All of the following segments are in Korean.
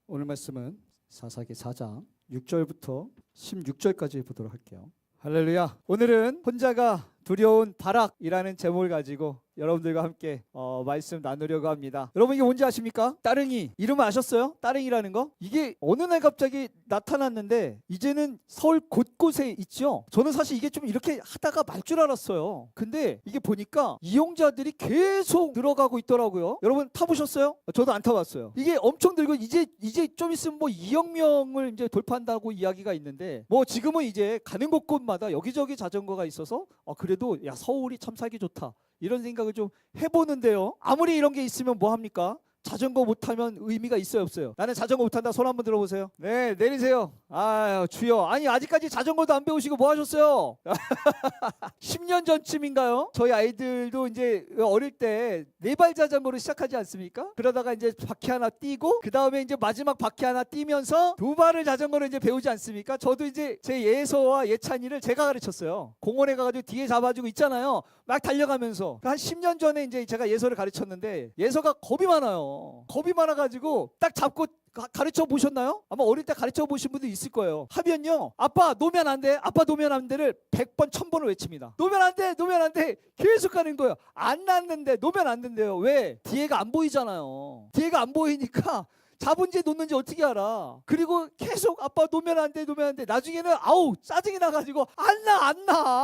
오늘 말씀은 사사기 4장 6절부터 16절까지 보도록 할게요. 할렐루야. 오늘은 혼자가 두려운 바락이라는 제목을 가지고 여러분들과 함께 말씀 나누려고 합니다. 여러분 이게 뭔지 아십니까? 따릉이. 이름 아셨어요? 따릉이라는 거? 이게 어느 날 갑자기 나타났는데 이제는 서울 곳곳에 있죠. 저는 사실 이게 좀 이렇게 하다가 말 줄 알았어요. 근데 이게 보니까 이용자들이 계속 늘어가고 있더라고요. 여러분 타보셨어요? 저도 안 타봤어요. 이게 엄청 늘고 이제 좀 있으면 뭐 2억 명을 이제 돌파한다고 이야기가 있는데 뭐 지금은 이제 가는 곳곳마다 여기저기 자전거가 있어서 그래도 야 서울이 참 살기 좋다. 이런 생각을 좀 해보는데요. 아무리 이런 게 있으면 뭐 합니까? 자전거 못 타면 의미가 있어요 없어요? 나는 자전거 못 탄다. 손 한번 들어보세요. 네, 내리세요. 아유 주여. 아니 아직까지 자전거도 안 배우시고 뭐 하셨어요? 10년 전쯤인가요? 저희 아이들도 이제 어릴 때 네발 자전거로 시작하지 않습니까? 그러다가 이제 바퀴 하나 띄고 그 다음에 이제 마지막 바퀴 하나 띄면서 두 발을 자전거를 이제 배우지 않습니까? 저도 이제 제 예서와 예찬이를 제가 가르쳤어요. 공원에 가가지고 뒤에 잡아주고 있잖아요. 막 달려가면서 한 10년 전에 이제 제가 예서를 가르쳤는데 예서가 겁이 많아요. 겁이 많아가지고 딱 잡고 가르쳐 보셨나요? 아마 어릴 때 가르쳐 보신 분도 있을 거예요. 하면요, 아빠 놓으면 안 돼, 아빠 놓으면 안 돼를 100번 1000번을 외칩니다. 놓으면 안 돼, 놓으면 안 돼 계속 가는 거예요. 안 놨는데 놓으면 안 된대요. 왜? 뒤에가 안 보이잖아요. 뒤에가 안 보이니까 잡은지 놓는지 어떻게 알아? 그리고 계속 아빠 놓으면 안 돼, 놓으면 안 돼. 나중에는 아우 짜증이 나가지고 안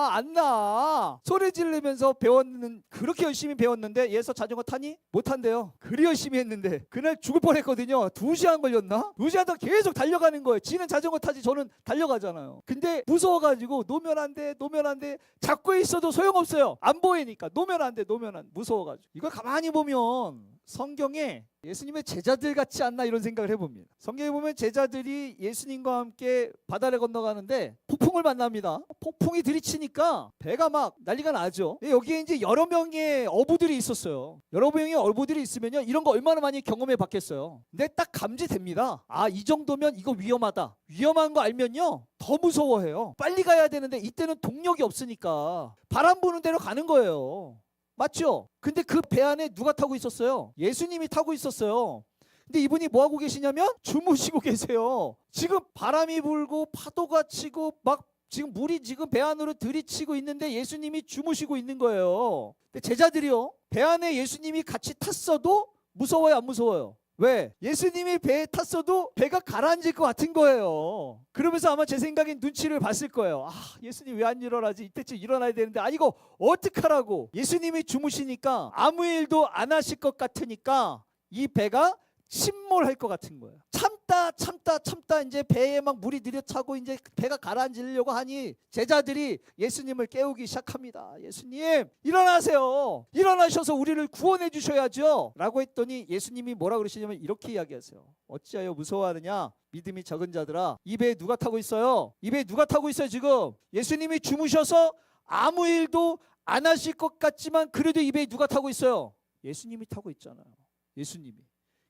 나 소리 지르면서 배웠는, 그렇게 열심히 배웠는데 예서 자전거 타니? 못 탄대요. 그리 열심히 했는데 그날 죽을 뻔했거든요. 2시간 걸렸나? 2시간 동안 계속 달려가는 거예요. 지는 자전거 타지 저는 달려가잖아요. 근데 무서워가지고 놓으면 안 돼, 놓으면 안 돼. 잡고 있어도 소용없어요. 안 보이니까 놓으면 안 돼, 놓으면 안 돼. 무서워가지고. 이걸 가만히 보면 성경에 예수님의 제자들 같지 않나 이런 생각을 해봅니다. 성경에 보면 제자들이 예수님과 함께 바다를 건너가는데 폭풍을 만납니다. 폭풍이 들이치니까 배가 막 난리가 나죠. 여기에 이제 여러 명의 어부들이 있었어요. 여러 명의 어부들이 있으면요, 이런 거 얼마나 많이 경험해 봤겠어요. 근데 딱 감지됩니다. 이 정도면 이거 위험하다. 위험한 거 알면요 더 무서워해요. 빨리 가야 되는데 이때는 동력이 없으니까 바람 부는 대로 가는 거예요. 맞죠? 근데 그 배 안에 누가 타고 있었어요? 예수님이 타고 있었어요. 근데 이분이 뭐 하고 계시냐면 주무시고 계세요. 지금 바람이 불고 파도가 치고 막 지금 물이 지금 배 안으로 들이치고 있는데 예수님이 주무시고 있는 거예요. 근데 제자들이요, 배 안에 예수님이 같이 탔어도 무서워요 안 무서워요? 왜? 예수님이 배에 탔어도 배가 가라앉을 것 같은 거예요. 그러면서 아마 제 생각엔 눈치를 봤을 거예요. 예수님 왜 안 일어나지? 이때쯤 일어나야 되는데 이거 어떡하라고. 예수님이 주무시니까 아무 일도 안 하실 것 같으니까 이 배가 침몰할 것 같은 거예요. 참다 이제 배에 막 물이 들여차고 이제 배가 가라앉으려고 하니 제자들이 예수님을 깨우기 시작합니다. 예수님 일어나세요. 일어나셔서 우리를 구원해 주셔야죠 라고 했더니 예수님이 뭐라 그러시냐면 이렇게 이야기하세요. 어찌하여 무서워하느냐 믿음이 적은 자들아. 이 배에 누가 타고 있어요? 이 배에 누가 타고 있어요 지금? 예수님이 주무셔서 아무 일도 안 하실 것 같지만 그래도 이 배에 누가 타고 있어요? 예수님이 타고 있잖아요. 예수님이.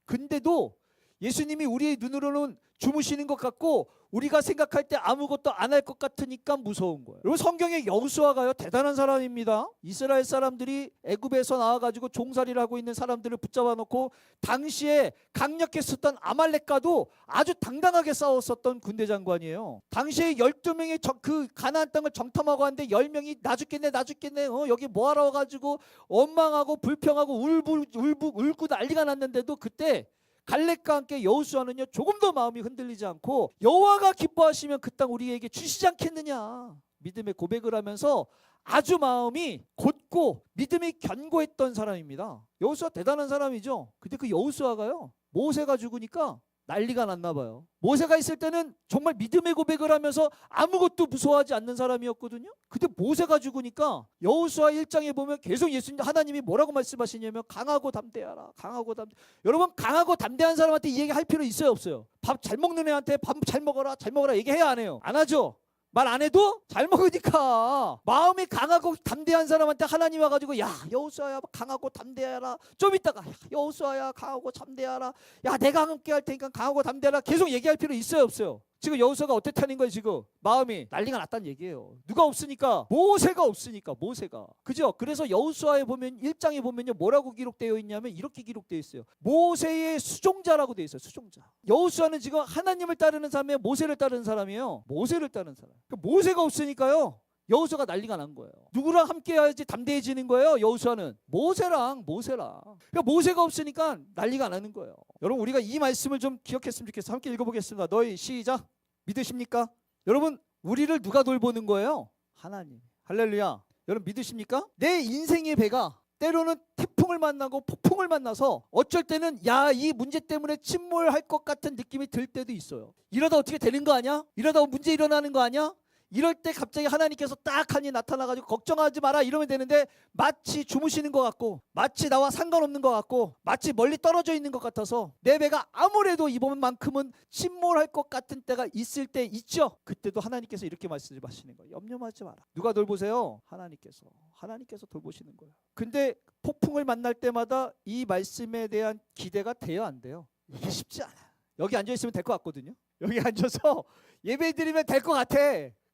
근데도 예수님이 우리의 눈으로는 주무시는 것 같고 우리가 생각할 때 아무것도 안 할 것 같으니까 무서운 거예요. 여러분 성경의 여호수아가요 대단한 사람입니다. 이스라엘 사람들이 애굽에서 나와가지고 종살이를 하고 있는 사람들을 붙잡아 놓고 당시에 강력했었던 아말렉과도 아주 당당하게 싸웠었던 군대 장관이에요. 당시에 12명이 그 가나안 땅을 정탐하고 하는데 10명이 나 죽겠네 여기 뭐하러 와가지고 원망하고 불평하고 울고 난리가 났는데도 그때 갈렙과 함께 여호수아는요 조금도 마음이 흔들리지 않고 여호와가 기뻐하시면 그 땅 우리에게 주시지 않겠느냐 믿음의 고백을 하면서 아주 마음이 곧고 믿음이 견고했던 사람입니다. 여호수아 대단한 사람이죠. 근데 그 여호수아가요 모세가 죽으니까 난리가 났나 봐요. 모세가 있을 때는 정말 믿음의 고백을 하면서 아무것도 무서워하지 않는 사람이었거든요. 근데 모세가 죽으니까 여호수아 1장에 보면 계속 예수님 하나님이 뭐라고 말씀하시냐면 강하고 담대하라. 강하고 담대. 여러분 강하고 담대한 사람한테 이 얘기 할 필요 있어요 없어요? 밥 잘 먹는 애한테 밥 잘 먹어라 얘기해야 안 해요? 안 하죠? 말 안 해도 잘 먹으니까. 마음이 강하고 담대한 사람한테 하나님 와가지고 야 여호수아야 강하고 담대하라. 좀 있다가 여호수아야 강하고 담대하라. 야 내가 함께 할 테니까 강하고 담대하라. 계속 얘기할 필요 있어요 없어요? 지금 여호수아가 어땠다는 거예요? 지금 마음이 난리가 났다는 얘기예요. 누가 없으니까? 모세가 없으니까. 모세가. 그죠? 그래서 여호수아에 보면 1장에 보면요 뭐라고 기록되어 있냐면 이렇게 기록되어 있어요. 모세의 수종자라고 되어 있어요. 수종자. 여호수아는 지금 하나님을 따르는 사람이에요? 모세를 따르는 사람이에요? 모세를 따르는 사람. 그러니까 모세가 없으니까요 여호수아가 난리가 난 거예요. 누구랑 함께 해야지 담대해지는 거예요? 여호수아는 모세랑. 그러니까 모세가 없으니까 난리가 나는 거예요. 여러분 우리가 이 말씀을 좀 기억했으면 좋겠어요. 함께 읽어보겠습니다. 너희 시작. 믿으십니까? 여러분 우리를 누가 돌보는 거예요? 하나님. 할렐루야. 여러분 믿으십니까? 내 인생의 배가 때로는 태풍을 만나고 폭풍을 만나서 어쩔 때는 야, 이 문제 때문에 침몰할 것 같은 느낌이 들 때도 있어요. 이러다 어떻게 되는 거 아니야? 이러다 문제 일어나는 거 아니야? 이럴 때 갑자기 하나님께서 딱 하니 나타나가지고 걱정하지 마라 이러면 되는데 마치 주무시는 것 같고 마치 나와 상관없는 것 같고 마치 멀리 떨어져 있는 것 같아서 내 배가 아무래도 이번만큼은 침몰할 것 같은 때가 있을 때 있죠. 그때도 하나님께서 이렇게 말씀하시는 거예요. 염려하지 마라. 누가 돌보세요? 하나님께서 돌보시는 거예요. 근데 폭풍을 만날 때마다 이 말씀에 대한 기대가 돼요, 안 돼요? 이게 쉽지 않아요. 여기 앉아있으면 될 것 같거든요. 여기 앉아서 예배 드리면 될 것 같아.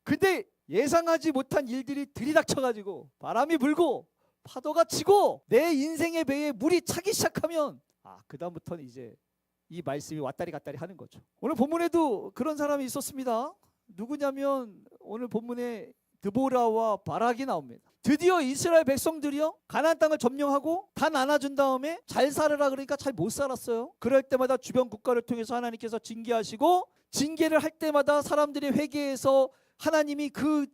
근데 예상하지 못한 일들이 들이닥쳐가지고 바람이 불고 파도가 치고 내 인생의 배에 물이 차기 시작하면 그 다음부터는 이제 이 말씀이 왔다리 갔다리 하는 거죠. 오늘 본문에도 그런 사람이 있었습니다. 누구냐면 오늘 본문에 드보라와 바락이 나옵니다. 드디어 이스라엘 백성들이요 가나안 땅을 점령하고 다 나눠준 다음에 잘 살아라 그러니까 잘 못 살았어요. 그럴 때마다 주변 국가를 통해서 하나님께서 징계하시고 징계를 할 때마다 사람들이 회개해서 하나님이 그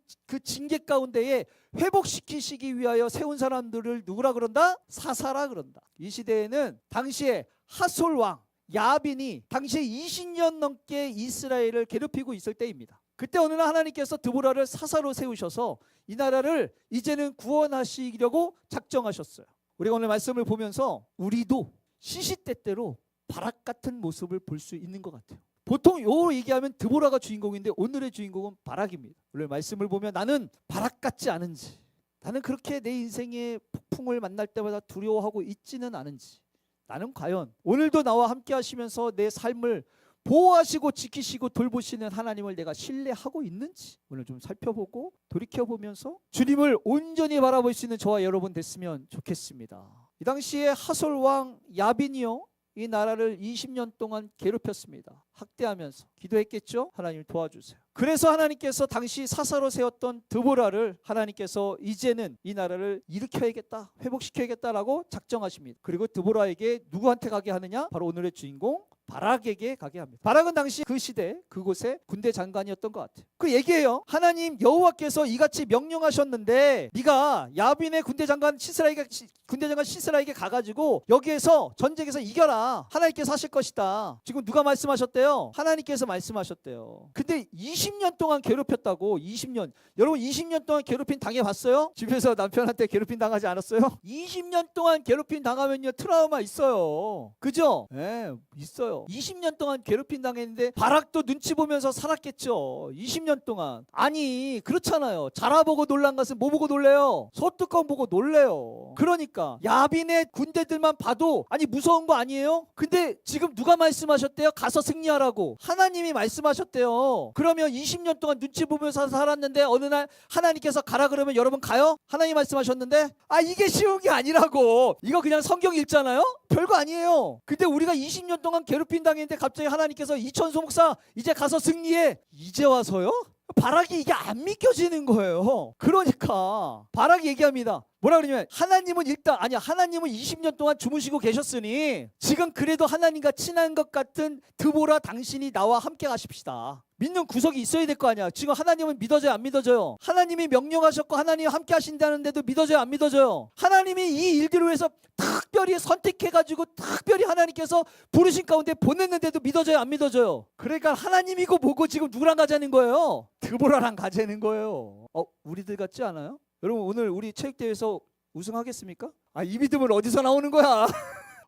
징계 가운데에 회복시키시기 위하여 세운 사람들을 누구라 그런다? 사사라 그런다. 이 시대에는 당시에 하솔 왕 야빈이 당시에 20년 넘게 이스라엘을 괴롭히고 있을 때입니다. 그때 어느 날 하나님께서 드보라를 사사로 세우셔서 이 나라를 이제는 구원하시려고 작정하셨어요. 우리가 오늘 말씀을 보면서 우리도 시시때때로 바락 같은 모습을 볼 수 있는 것 같아요. 보통 요 얘기하면 드보라가 주인공인데 오늘의 주인공은 바락입니다. 오늘 말씀을 보면 나는 바락 같지 않은지, 나는 그렇게 내 인생의 폭풍을 만날 때마다 두려워하고 있지는 않은지, 나는 과연 오늘도 나와 함께 하시면서 내 삶을 보호하시고 지키시고 돌보시는 하나님을 내가 신뢰하고 있는지 오늘 좀 살펴보고 돌이켜보면서 주님을 온전히 바라볼 수 있는 저와 여러분 됐으면 좋겠습니다. 이 당시에 하솔 왕 야빈이요 이 나라를 20년 동안 괴롭혔습니다. 학대하면서 기도했겠죠? 하나님 도와주세요. 그래서 하나님께서 당시 사사로 세웠던 드보라를 하나님께서 이제는 이 나라를 일으켜야겠다, 회복시켜야겠다라고 작정하십니다. 그리고 드보라에게 누구한테 가게 하느냐? 바로 오늘의 주인공 바락에게 가게 합니다. 바락은 당시 그 시대 그곳의 군대 장관이었던 것 같아요. 그 얘기예요. 하나님 여호와께서 이같이 명령하셨는데 네가 야빈의 군대 장관 시스라에게 가가지고 여기에서 전쟁에서 이겨라. 하나님께서 하실 것이다. 지금 누가 말씀하셨대요? 하나님께서 말씀하셨대요. 근데 20년 동안 괴롭혔다고. 20년. 여러분 20년 동안 괴롭힘 당해봤어요? 집에서 남편한테 괴롭힘 당하지 않았어요? 20년 동안 괴롭힘 당하면요 트라우마 있어요. 그죠? 네, 있어요. 20년 동안 괴롭힘 당했는데 바락도 눈치 보면서 살았겠죠. 20년 동안. 아니 그렇잖아요. 자라보고 놀란 것은 뭐 보고 놀래요? 소뚜껑 보고 놀래요. 그러니까 야빈의 군대들만 봐도 아니 무서운 거 아니에요? 근데 지금 누가 말씀하셨대요? 가서 승리하라고. 하나님이 말씀하셨대요. 그러면 20년 동안 눈치 보면서 살았는데 어느 날 하나님께서 가라 그러면 여러분 가요? 하나님 말씀하셨는데 이게 쉬운 게 아니라고. 이거 그냥 성경 읽잖아요? 별거 아니에요. 근데 우리가 20년 동안 괴롭힘 당했는데 갑자기 하나님께서 이천소 목사 이제 가서 승리해. 이제 와서요? 바락이 이게 안 믿겨지는 거예요. 그러니까 바락이 얘기합니다. 뭐라 그러냐면 하나님은 20년 동안 주무시고 계셨으니 지금 그래도 하나님과 친한 것 같은 드보라 당신이 나와 함께 가십시다. 믿는 구석이 있어야 될 거 아니야. 지금 하나님은 믿어져요 안 믿어져요? 하나님이 명령하셨고 하나님이 함께 하신다는데도 믿어져요 안 믿어져요? 하나님이 이 일들을 위해서 특별히 선택해가지고 특별히 하나님께서 부르신 가운데 보냈는데도 믿어져요 안 믿어져요? 그러니까 하나님이고 뭐고 지금 누구랑 가자는 거예요? 드보라랑 가자는 거예요. 우리들 같지 않아요? 여러분 오늘 우리 체육대회에서 우승하겠습니까? 이 믿음은 어디서 나오는 거야?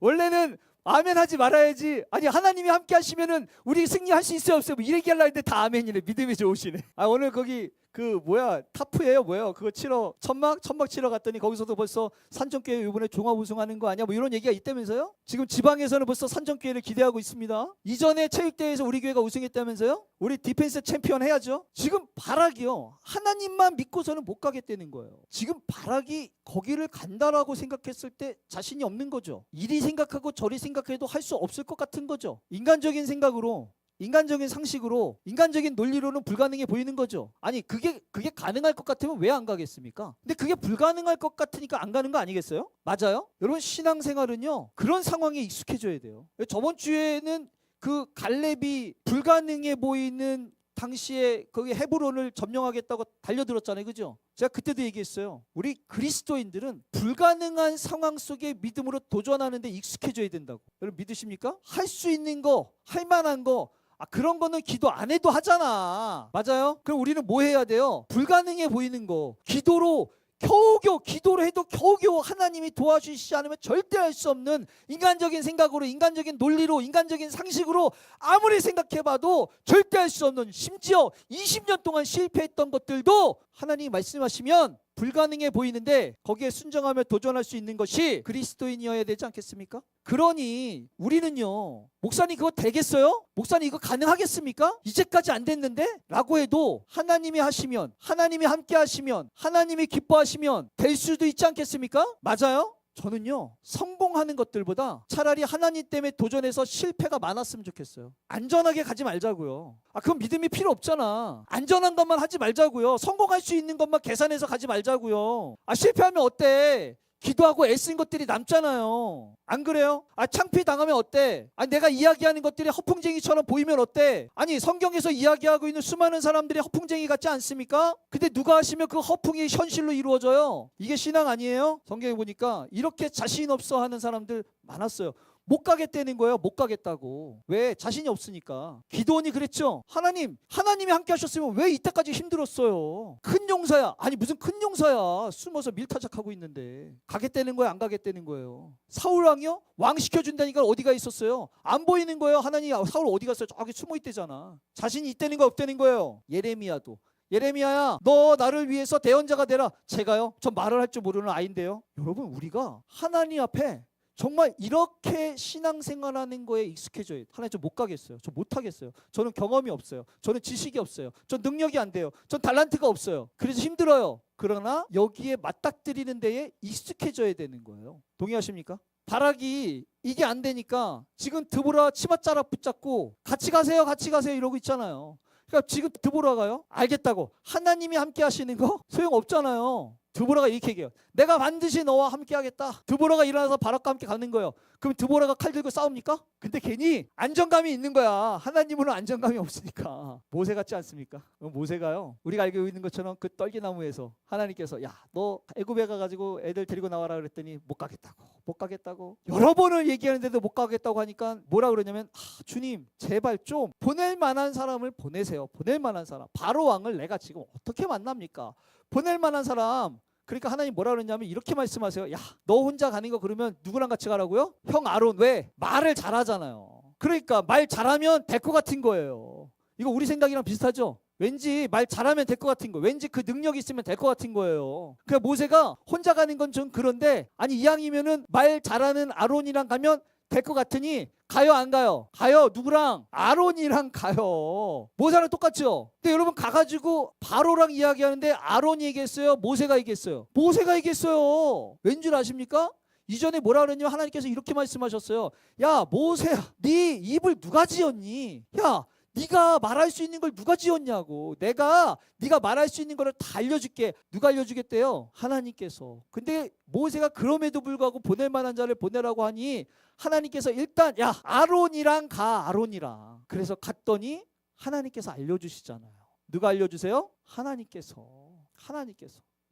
원래는 아멘 하지 말아야지. 아니 하나님이 함께 하시면은 우리 승리할 수 있어요 없어요? 이 얘기하려고 했는데 다 아멘이네. 믿음이 좋으시네. 오늘 거기 그 뭐야 타프예요 뭐예요? 그거 치러 천막 치러 갔더니 거기서도 벌써 산정교회 이번에 종합 우승하는 거 아니야? 뭐 이런 얘기가 있다면서요? 지금 지방에서는 벌써 산정교회를 기대하고 있습니다. 이전에 체육대회에서 우리 교회가 우승했다면서요? 우리 디펜스 챔피언 해야죠. 지금 바락이요 하나님만 믿고서는 못 가겠다는 거예요. 지금 바락이 거기를 간다라고 생각했을 때 자신이 없는 거죠. 이리 생각하고 저리 생각해도 할 수 없을 것 같은 거죠. 인간적인 생각으로, 인간적인 상식으로, 인간적인 논리로는 불가능해 보이는 거죠. 아니 그게 가능할 것 같으면 왜 안 가겠습니까? 근데 그게 불가능할 것 같으니까 안 가는 거 아니겠어요? 맞아요? 여러분 신앙생활은요 그런 상황에 익숙해져야 돼요. 저번 주에는 그 갈렙이 불가능해 보이는 당시에 거기 헤브론을 점령하겠다고 달려들었잖아요. 그죠? 제가 그때도 얘기했어요. 우리 그리스도인들은 불가능한 상황 속에 믿음으로 도전하는 데 익숙해져야 된다고. 여러분 믿으십니까? 할 수 있는 거, 할 만한 거, 그런 거는 기도 안 해도 하잖아. 맞아요? 그럼 우리는 뭐 해야 돼요? 불가능해 보이는 거 기도로 겨우겨우 기도를 해도 겨우겨우 하나님이 도와주시지 않으면 절대 할 수 없는 인간적인 생각으로, 인간적인 논리로, 인간적인 상식으로 아무리 생각해봐도 절대 할 수 없는, 심지어 20년 동안 실패했던 것들도 하나님이 말씀하시면 불가능해 보이는데 거기에 순종하며 도전할 수 있는 것이 그리스도인이어야 되지 않겠습니까? 그러니 우리는요 목사님 그거 되겠어요? 목사님 이거 가능하겠습니까? 이제까지 안 됐는데? 라고 해도 하나님이 하시면, 하나님이 함께 하시면, 하나님이 기뻐하시면 될 수도 있지 않겠습니까? 맞아요? 저는요 성공하는 것들보다 차라리 하나님 때문에 도전해서 실패가 많았으면 좋겠어요. 안전하게 가지 말자고요. 그건 믿음이 필요 없잖아. 안전한 것만 하지 말자고요. 성공할 수 있는 것만 계산해서 가지 말자고요. 실패하면 어때? 기도하고 애쓴 것들이 남잖아요. 안 그래요? 창피 당하면 어때? 내가 이야기하는 것들이 허풍쟁이처럼 보이면 어때? 성경에서 이야기하고 있는 수많은 사람들이 허풍쟁이 같지 않습니까? 근데 누가 하시면 그 허풍이 현실로 이루어져요. 이게 신앙 아니에요? 성경에 보니까 이렇게 자신 없어 하는 사람들 많았어요. 못 가겠다는 거예요. 못 가겠다고. 왜? 자신이 없으니까. 기도원이 그랬죠. 하나님이 함께 하셨으면 왜 이때까지 힘들었어요? 큰 용사야. 무슨 큰 용사야. 숨어서 밀타작하고 있는데. 가겠다는 거예요? 안 가겠다는 거예요? 사울왕이요? 왕 시켜준다니까 어디가 있었어요? 안 보이는 거예요. 하나님이 사울 어디 갔어요? 저기 숨어 있대잖아. 자신이 있다는 거 없다는 거예요. 예레미야도. 예레미야야 너 나를 위해서 대언자가 되라. 제가요? 전 말을 할 줄 모르는 아이인데요. 여러분 우리가 하나님 앞에 정말 이렇게 신앙생활하는 거에 익숙해져야 돼요. 하나님 저 못 가겠어요. 저 못하겠어요. 저는 경험이 없어요. 저는 지식이 없어요. 전 능력이 안 돼요. 전 달란트가 없어요. 그래서 힘들어요. 그러나 여기에 맞닥뜨리는 데에 익숙해져야 되는 거예요. 동의하십니까? 바락이 이게 안 되니까 지금 드보라 치맛자락 붙잡고 같이 가세요 이러고 있잖아요. 그러니까 지금 드보라가요 알겠다고 하나님이 함께 하시는 거 소용없잖아요. 드보라가 이렇게 얘기해요. 내가 반드시 너와 함께 하겠다. 드보라가 일어나서 바락과 함께 가는 거예요. 그럼 드보라가 칼 들고 싸웁니까? 근데 괜히 안정감이 있는 거야. 하나님은 안정감이 없으니까. 모세 같지 않습니까? 모세가요 우리가 알고 있는 것처럼 그 떨기나무에서 하나님께서 야 너 애굽에 가가지고 애들 데리고 나와라 그랬더니 못 가겠다고 여러 번을 얘기하는데도 못 가겠다고 하니까 뭐라 그러냐면 주님 제발 좀 보낼 만한 사람을 보내세요. 보낼 만한 사람. 바로 왕을 내가 지금 어떻게 만납니까? 보낼 만한 사람. 그러니까 하나님 뭐라 그러냐면 이렇게 말씀하세요. 야, 너 혼자 가는 거 그러면 누구랑 같이 가라고요? 형 아론. 왜? 말을 잘하잖아요. 그러니까 말 잘하면 될 것 같은 거예요. 이거 우리 생각이랑 비슷하죠? 왠지 말 잘하면 될 것 같은 거예요. 왠지 그 능력이 있으면 될 것 같은 거예요. 그러니까 모세가 혼자 가는 건 좀 그런데 이왕이면은 말 잘하는 아론이랑 가면 될 것 같으니 가요 안 가요? 가요. 누구랑? 아론이랑 가요. 모세랑 똑같죠? 근데 여러분 가가지고 바로랑 이야기하는데 아론이 얘기했어요? 모세가 얘기했어요? 모세가 얘기했어요. 왠 줄 아십니까? 이전에 뭐라 그랬냐면 하나님께서 이렇게 말씀하셨어요. 야 모세야 네 입을 누가 지었니? 야 네가 말할 수 있는 걸 누가 지었냐고. 네가 말할 수 있는 거를 다 알려줄게. 누가 알려주겠대요? 하나님께서. 근데 모세가 그럼에도 불구하고 보낼 만한 자를 보내라고 하니 하나님께서 일단 야 아론이랑 가. 아론이랑. 그래서 갔더니 하나님께서 알려주시잖아요. 누가 알려주세요? 하나님께서.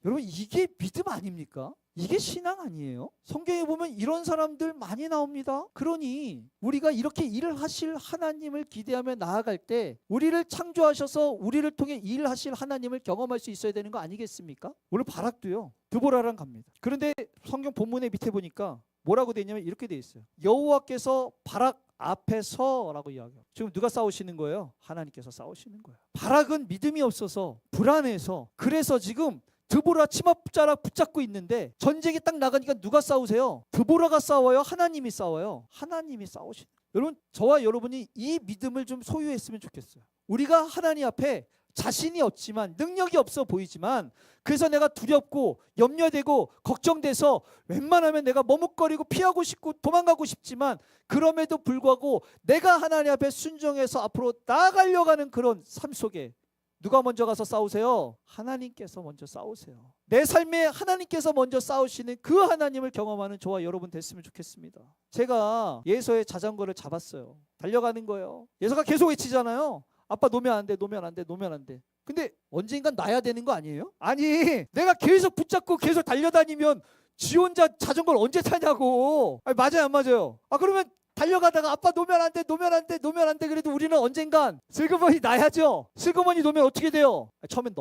여러분 이게 믿음 아닙니까? 이게 신앙 아니에요? 성경에 보면 이런 사람들 많이 나옵니다. 그러니 우리가 이렇게 일을 하실 하나님을 기대하며 나아갈 때 우리를 창조하셔서 우리를 통해 일하실 하나님을 경험할 수 있어야 되는 거 아니겠습니까? 오늘 바락도요 드보라랑 갑니다. 그런데 성경 본문의 밑에 보니까 뭐라고 돼 있냐면 이렇게 돼 있어요. 여호와께서 바락 앞에서라고 이야기해요. 지금 누가 싸우시는 거예요? 하나님께서 싸우시는 거예요. 바락은 믿음이 없어서 불안해서 그래서 지금 드보라 치맛자락 붙잡고 있는데 전쟁에 딱 나가니까 누가 싸우세요? 드보라가 싸워요? 하나님이 싸워요? 하나님이 싸우시는 거예요. 여러분 저와 여러분이 이 믿음을 좀 소유했으면 좋겠어요. 우리가 하나님 앞에 자신이 없지만 능력이 없어 보이지만 그래서 내가 두렵고 염려되고 걱정돼서 웬만하면 내가 머뭇거리고 피하고 싶고 도망가고 싶지만 그럼에도 불구하고 내가 하나님 앞에 순종해서 앞으로 나아가려고 하는 그런 삶 속에 누가 먼저 가서 싸우세요? 하나님께서 먼저 싸우세요. 내 삶에 하나님께서 먼저 싸우시는 그 하나님을 경험하는 저와 여러분 됐으면 좋겠습니다. 제가 예서의 자전거를 잡았어요. 달려가는 거예요. 예서가 계속 외치잖아요. 아빠 놓으면 안 돼, 놓으면 안 돼, 놓으면 안 돼. 근데 언젠간 놔야 되는 거 아니에요? 아니 내가 계속 붙잡고 계속 달려다니면 지 혼자 자전거를 언제 타냐고. 아니, 맞아요 안 맞아요? 그러면 달려가다가 아빠 놓으면 안 돼, 놓으면 안 돼, 놓으면 안 돼. 그래도 우리는 언젠간 슬그머니 놔야죠. 슬그머니 놓으면 어떻게 돼요? 처음엔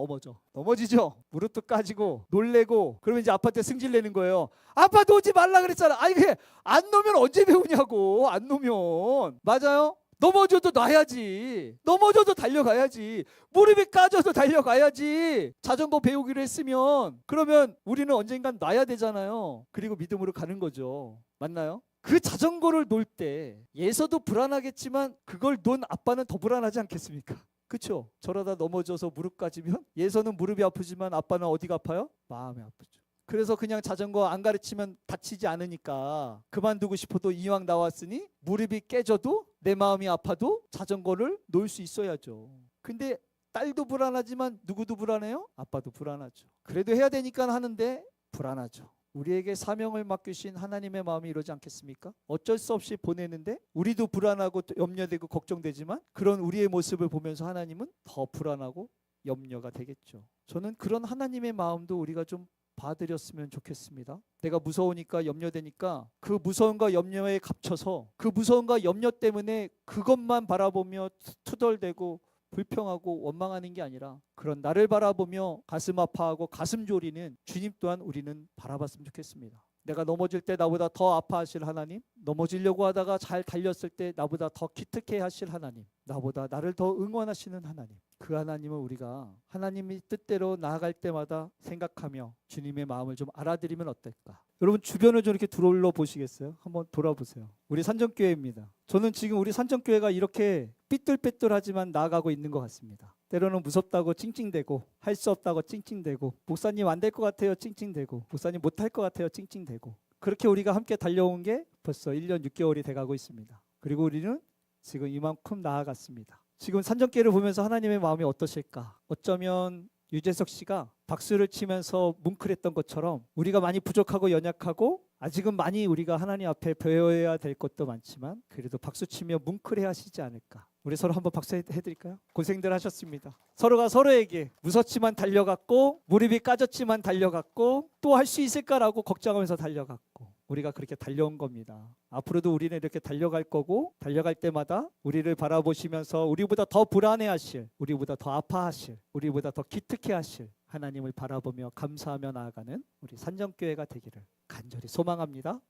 넘어지죠. 무릎도 까지고 놀래고 그러면 이제 아빠한테 승질내는 거예요. 아빠 놓지 말라 그랬잖아. 아니 그게 안 놓으면 언제 배우냐고. 안 놓으면. 맞아요? 넘어져도 놔야지. 넘어져도 달려가야지. 무릎이 까져도 달려가야지. 자전거 배우기로 했으면 그러면 우리는 언젠간 놔야 되잖아요. 그리고 믿음으로 가는 거죠. 맞나요? 그 자전거를 놓을 때 예서도 불안하겠지만 그걸 놓은 아빠는 더 불안하지 않겠습니까? 그렇죠? 저러다 넘어져서 무릎 까지면 예서는 무릎이 아프지만 아빠는 어디가 아파요? 마음이 아프죠. 그래서 그냥 자전거 안 가르치면 다치지 않으니까 그만두고 싶어도 이왕 나왔으니 무릎이 깨져도 내 마음이 아파도 자전거를 놓을 수 있어야죠. 근데 딸도 불안하지만 누구도 불안해요? 아빠도 불안하죠. 그래도 해야 되니까 하는데 불안하죠. 우리에게 사명을 맡기신 하나님의 마음이 이러지 않겠습니까? 어쩔 수 없이 보내는데 우리도 불안하고 염려되고 걱정되지만 그런 우리의 모습을 보면서 하나님은 더 불안하고 염려가 되겠죠. 저는 그런 하나님의 마음도 우리가 좀 봐드렸으면 좋겠습니다. 내가 무서우니까 염려되니까 그 무서움과 염려에 갇혀서 그 무서움과 염려 때문에 그것만 바라보며 투덜대고 불평하고 원망하는 게 아니라 그런 나를 바라보며 가슴 아파하고 가슴 졸이는 주님 또한 우리는 바라봤으면 좋겠습니다. 내가 넘어질 때 나보다 더 아파하실 하나님, 넘어지려고 하다가 잘 달렸을 때 나보다 더 기특해 하실 하나님, 나보다 나를 더 응원하시는 하나님, 그 하나님을 우리가 하나님의 뜻대로 나아갈 때마다 생각하며 주님의 마음을 좀 알아들이면 어떨까? 여러분 주변을 좀 이렇게 둘러 보시겠어요? 한번 돌아보세요. 우리 산정교회입니다. 저는 지금 우리 산정교회가 이렇게 삐뚤빼뚤하지만 나아가고 있는 것 같습니다. 때로는 무섭다고 찡찡대고 할 수 없다고 찡찡대고 목사님 안 될 것 같아요 찡찡대고 목사님 못할 것 같아요 찡찡대고 그렇게 우리가 함께 달려온 게 벌써 1년 6개월이 돼가고 있습니다. 그리고 우리는 지금 이만큼 나아갔습니다. 지금 산정교회를 보면서 하나님의 마음이 어떠실까? 어쩌면 유재석 씨가 박수를 치면서 뭉클했던 것처럼 우리가 많이 부족하고 연약하고 아직은 많이 우리가 하나님 앞에 배워야 될 것도 많지만 그래도 박수치며 뭉클해 하시지 않을까. 우리 서로 한번 박수 해드릴까요? 고생들 하셨습니다. 서로가 서로에게 무섭지만 달려갔고 무릎이 까졌지만 달려갔고 또 할 수 있을까라고 걱정하면서 달려갔고 우리가 그렇게 달려온 겁니다. 앞으로도 우리는 이렇게 달려갈 거고 달려갈 때마다 우리를 바라보시면서 우리보다 더 불안해하실 우리보다 더 아파하실 우리보다 더 기특해하실 하나님을 바라보며 감사하며 나아가는 우리 산정교회가 되기를 간절히 소망합니다.